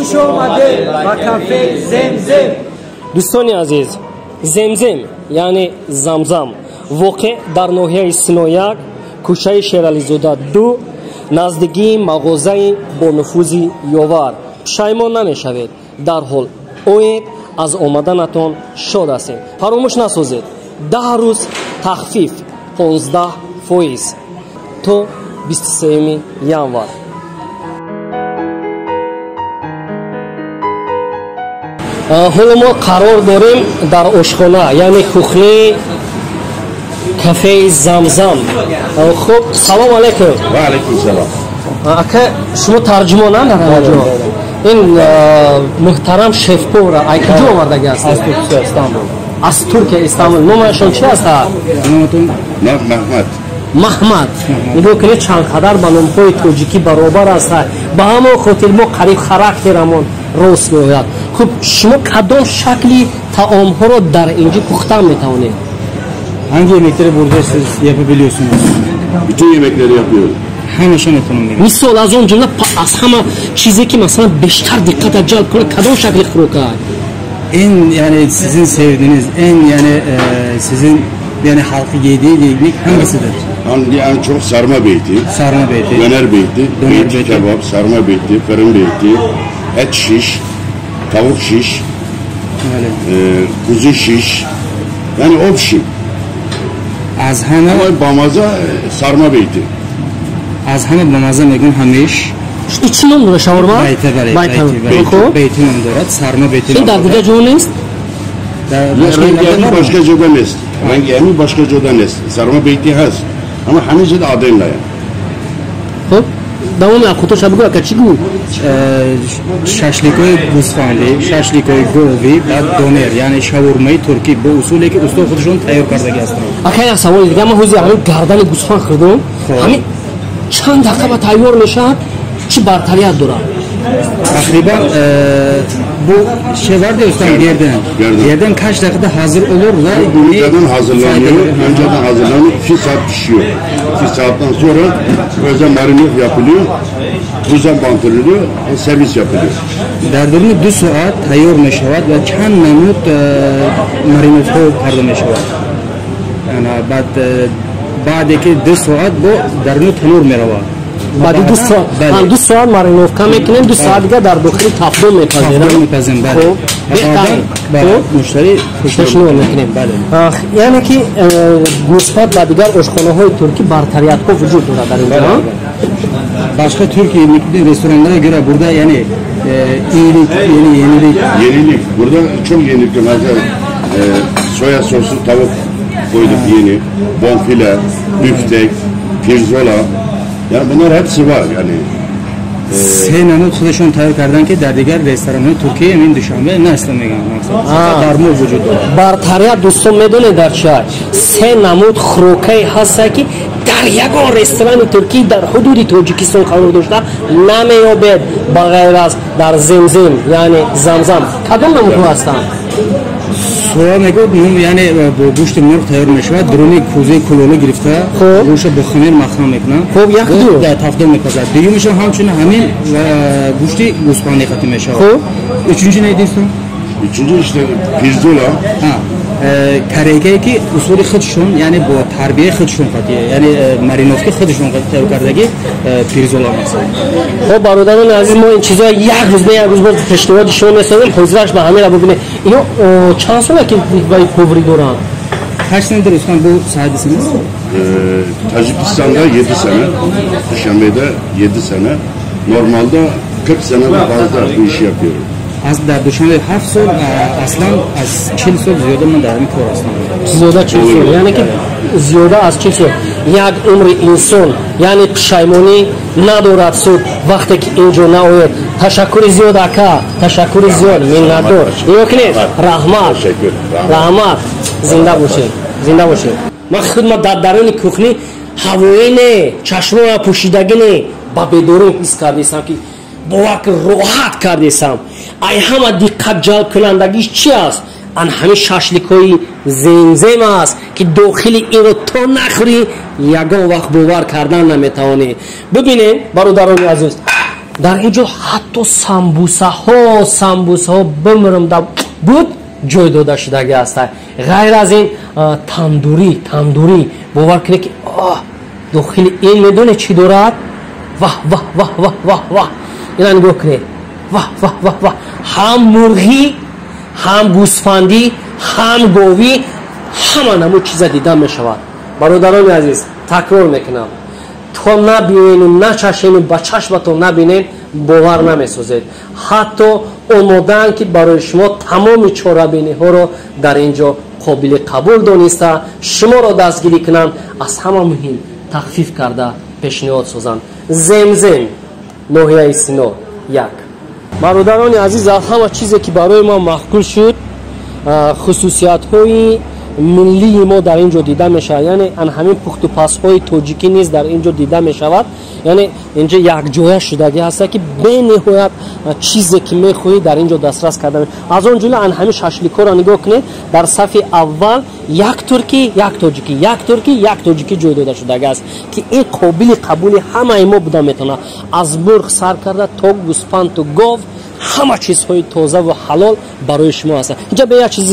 خوش آمده و کافه زمزم. دوستان عزیز، زمزم یعنی زمزم واقع در ناحیه سینویک، کوچه شیرالیزاده 2 نزدیکی مغازه با نفوذ یاور. پشیمان نمیشوید. در حال اوید از آمدنتان شاد هستیم. فراموش نسازید 10 روز تخفیف 15% تا 23 январ. حالا ما قرار داریم در آشخانه یعنی کخنه کافه زمزم. خب سلام علیکم. و علیکم سلام. اکا شما ترجمان ندارید؟ این محترم شف پور ای کجا آوردگی است؟ از ترکیه استانبول. از ترکیه استانبول. نامشون چی است؟ نامتون محمد. نگاه کنید چند قدر با نامهای تاجیکی برابر است. با همون خاطر ما قریب خاراکترمون راست میآید. خب شما کدام شکلی طعام ها رو در اینجا پخته میتوانید؟ Hangi yemekleri burada siz yapabiliyorsunuz? Bütün yemekleri yapıyorum. همشون میتونم بگم. مثال از اون جمله از همه چیزی که مثلا بیشتر دقت جلب کنه کدام شکلی خوراک؟ En yani sizin sevdiğiniz en yani sizin yani halkı yediği yemek hangisidir? En çok sarma beyti, Sarma beyti, döner beyti, beyti kebap, sarma beyti, fırın beyti, et şiş, tavuk şiş, kuzu şiş, yani o pişim. از همه Ama bamaza sarma beyti. از همه به مزه میگن همیش چی نام داره شاورما؟ بیته بیتی نام دارد سرما بیتی. این در دیگه جا نیست؟ Rengi başka joda nest. Rengi başka joda nest. Sarma beyti has. Ama همه جد adayla yani. خب دوام اخوتو بگو که چی گو؟ ششلیکای گوسفندی، ششلیکای گوی و دونر یعنی شاورمای ترکی به اصولی که استاد خودشون تیار کردگی هستند. اخی یک سوال دیگه ما حوزه همین گردن گوسفند خریدم. همین چند دقیقه با تیار میشه؟ چی برتریت داره؟ تقریبا bu şey var da ustam yerden kaç dakikada hazır olur ve önceden hazırlanıyor. Önceden hazırlanıyor. 2 saat pişiyor. 2 saatten sonra özel marine yapılıyor. Güzel bantırılıyor. Servis yapılıyor. Derdini 2 saat tayyor meşevat ve çan namut marine kardı meşevat. Yani بعدکی 2 ساعت با درون تنور میرود. بعد 2 ساعت مارینوفکا میکنیم 2 ساعت دیگه در داخل تفاهم میپزیم. خب بهتر مشتری خوششون میکنیم. یعنی که نسبت به دیگر آشخانه های ترکی برتریت ها وجود داره در اینجا. Başka Türk yemekli restoranlara göre burada yani yenilik. Burada çok yenilik. Mesela soya soslu tavuk koyduk yeni, bonfile, büftek, pirzola, yani bunlar hepsi var yani. سه نمود خودشون تیار کردن که در دیگر رستوران‌های ترکیه همین دوشنبه نسل میگن مثلا درمو وجود داره. برتریت دوستان میدونید در چه؟ سه نمود خوراکی هست که در یگان رستوران ترکی در حدود تاجیکستان قرار داشته نمیابد بغیر از در زمزم یعنی زمزم. کدام نمود هستن؟ سویا میگه یعنی با گوشت مرغ تیار میشه درونی کوزه کلوله گرفته گوشت با خمیر مخمر میکنن. خب یک دو در تفته میپزد دیگه همچنین همین گوشتی گوسفندی خاطی میشه. خب üçüncü neydi usta? Üçüncü işte pirzola. کارهایی که اصول خودشون یعنی با تربیه خودشون خاطیه یعنی مارینوفکی خودشون تیار کردگی پیرزولا مثلا. خب برادران عزیز ما این چیزا یک روز باز پیشنهاد شما می‌سازیم حضورش به همه را ببینید. اینو چند ساله که وای کووری دارن؟ Kaç senedir ustam bu sahadesiniz? Tacikistan'da 7 sene, Duşanbe'de 7 sene, normalde 40 seneden fazla bu işi yapıyorum. از در دوشنبه 7 سال اصلا از 40 سال زیاده من در این کار هستم. زیاده 40 سال یعنی که زیاده از 40 سال یک عمر انسان یعنی پشیمانی ندارد سود وقتی که اینجا نآید. تشکر زیاد اکا، تشکر زیاد منتدار. اینو کنید رحمت زنده باشید. من خدمت در درون کخنی هوایی نه چشم پوشیدگی نه با بدورم حس کردم که با وقت راحت کردم. ای همه دقت جلب کنندگیش چی است؟ آن همین شاشلیکای زمزم است که داخل این رو تو نخوری یگان وقت باور کردن نمیتوانی. ببینید برادران عزیز дар инҷо ҳатто самбусаҳо бимиримда буд ҷой дода шудагӣ аст. ғайр аз ин тандурӣ бовар кунед ки дохили ин медоне чӣ дорад. ваҳ ина нигоҳ кунед. ваҳ ҳам мурғӣ ҳам гӯсфандӣ ҳам говӣ ҳама намо чиза дида мешавад. бародарони азиз, такрор мекунам, то набинену начашену ба чашматон набинен бовар намесозед. ҳатто омодаан ки барои шумо тамоми чорабиниҳоро дар инҷо қобили қабул дониста шуморо дастгирӣ кунанд, аз ҳама муҳим тахфиф карда пешниҳод созанд. земзем ноҳияи Синор 1. бародарони азиз, аз ҳама чизе ки барои ман маҳкул шуд, хусусиятҳои миллии мо дар инҷо дида мешавад. яъне ҳамин пухтупасҳои тоҷикӣ низ дар инҷо дида мешавад. яъне инҷо якҷоя шудагӣ ҳаст ки бениҳоят чизе ки мехоҳӣ дар инҷо дастрас карда мешавад. аз он ҷумла ҳамин шашликҳоро нигоҳ кунед, дар сафи аввал як туркӣ як тоҷикӣ ҷой дода шудагӣ аст ки ин қобили қабули ҳамаи мо буда метавонад. аз мурғ сар карда то гӯспанд то гов ҳама чизҳои тоза ва ҳалол барои шумо ҳастанд. инҷа бе як чизи